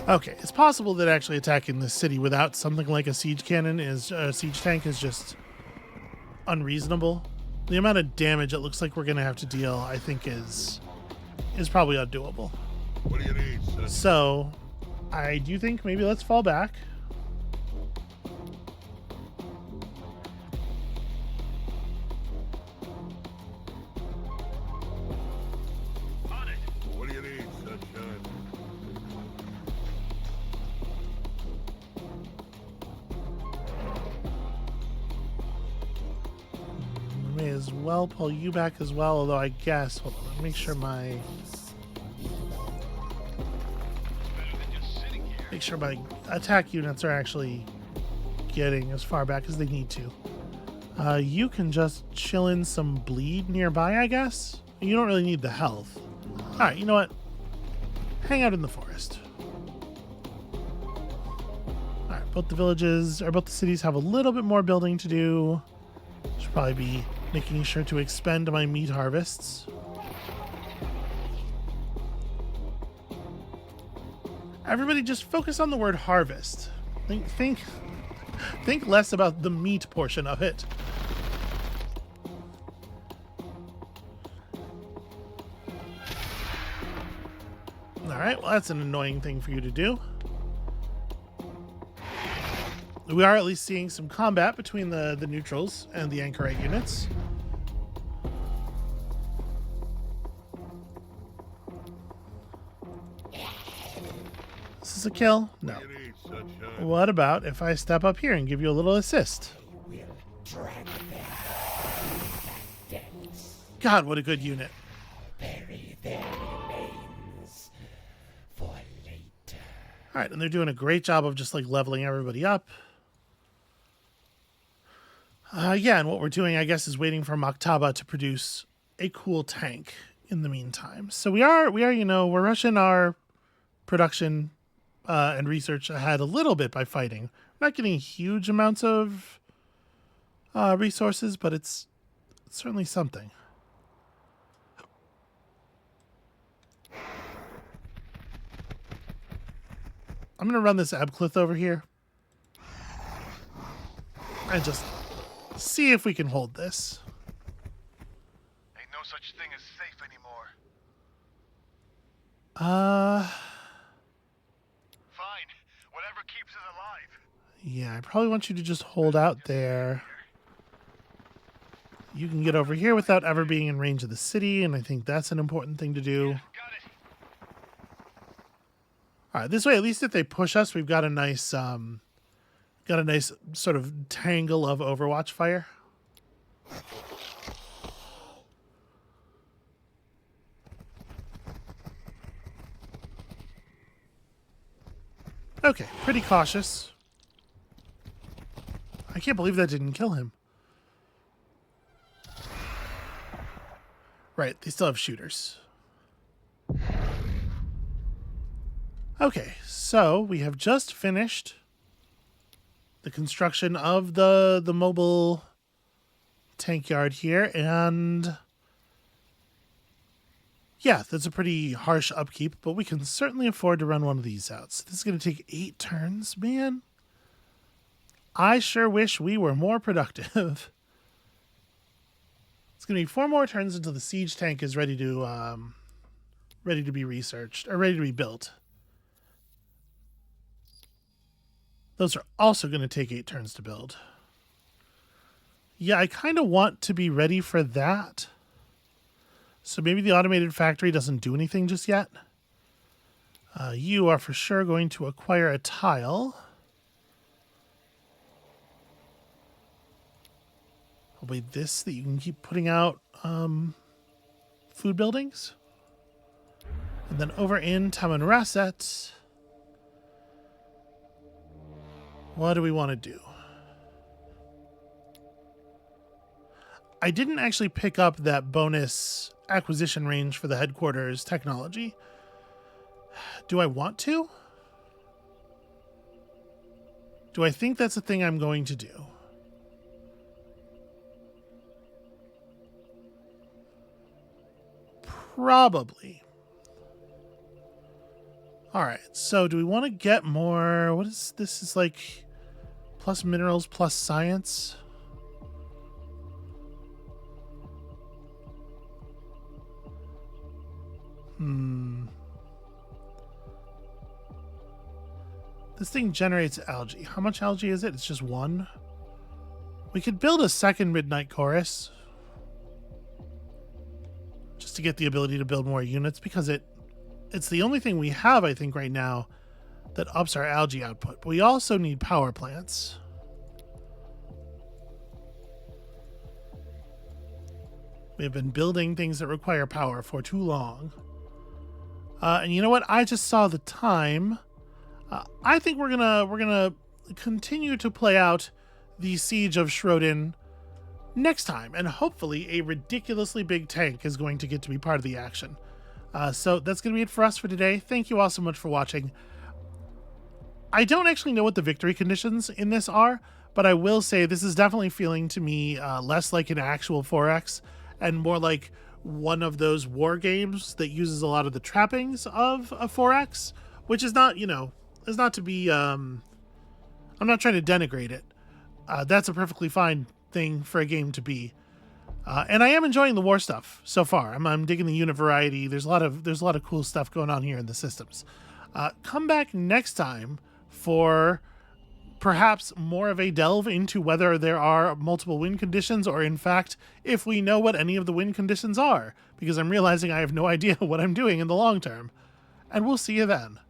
Okay, it's possible that actually attacking this city without something like a siege cannon is siege tank is just unreasonable. The amount of damage it looks like we're going to have to deal, I think, is is probably undoable. What do you need, son? So, I do think maybe let's fall back. On it. What do you need, sunshine? We may as well pull you back as well, although I guess, hold on, let me make sure my attack units are actually getting as far back as they need to. You can just chill in some bleed nearby, I guess. You don't really need the health. Alright, you know what? Hang out in the forest. Alright, both the cities have a little bit more building to do. Should probably be making sure to expend my meat harvests. Everybody just focus on the word harvest. Think less about the meat portion of it. Alright, well that's an annoying thing for you to do. We are at least seeing some combat between the neutrals and the anchorite units. Is this a kill? No. What do you need, sunshine? What about if I step up here and give you a little assist? God, what a good unit. Alright, and they're doing a great job of just like leveling everybody up. Yeah, and what we're doing, I guess, is waiting for Maktaba to produce a cool tank in the meantime. So we are, we're rushing our production and research ahead a little bit by fighting. We're not getting huge amounts of resources, but it's certainly something. I'm going to run this Abclith over here and just see if we can hold this. Ain't no such thing as safe anymore. Fine. Whatever keeps us alive. Yeah, I probably want you to just hold out there. You can get over here without ever being in range of the city, and I think that's an important thing to do. Got it. All right, this way, at least if they push us, we've got a nice sort of tangle of Overwatch fire. Okay, pretty cautious. I can't believe that didn't kill him. Right, they still have shooters. Okay, so we have just finished the construction of the mobile tank yard here, and yeah, that's a pretty harsh upkeep, but we can certainly afford to run one of these out. So this is going to take 8 turns, man. I sure wish we were more productive. It's going to be 4 more turns until the siege tank is ready to be researched, or ready to be built. Those are also going to take 8 turns to build. Yeah, I kind of want to be ready for that. So maybe the automated factory doesn't do anything just yet. You are for sure going to acquire a tile. Probably this that you can keep putting out food buildings. And then over in Tamanrasset, what do we want to do? I didn't actually pick up that bonus acquisition range for the headquarters technology. Do I want to? Do I think that's a thing I'm going to do? Probably. All right, so do we want to get more? What is this? Is like plus minerals plus science? This thing generates algae. How much algae is it? It's just one. We could build a second Midnight Chorus. Just to get the ability to build more units, because it's the only thing we have, I think, right now that ups our algae output. But we also need power plants. We have been building things that require power for too long. And you know what? I just saw the time. I think we're gonna continue to play out the Siege of Schrodin next time, and hopefully a ridiculously big tank is going to get to be part of the action. So that's going to be it for us for today. Thank you all so much for watching. I don't actually know what the victory conditions in this are, but I will say this is definitely feeling to me less like an actual 4X and more like one of those war games that uses a lot of the trappings of a 4X, which is not, you know, is not to be, I'm not trying to denigrate it. That's a perfectly fine thing for a game to be. And I am enjoying the war stuff so far. I'm digging the unit variety. There's a lot of cool stuff going on here in the systems. Come back next time for perhaps more of a delve into whether there are multiple win conditions, or in fact, if we know what any of the win conditions are, because I'm realizing I have no idea what I'm doing in the long term. And we'll see you then.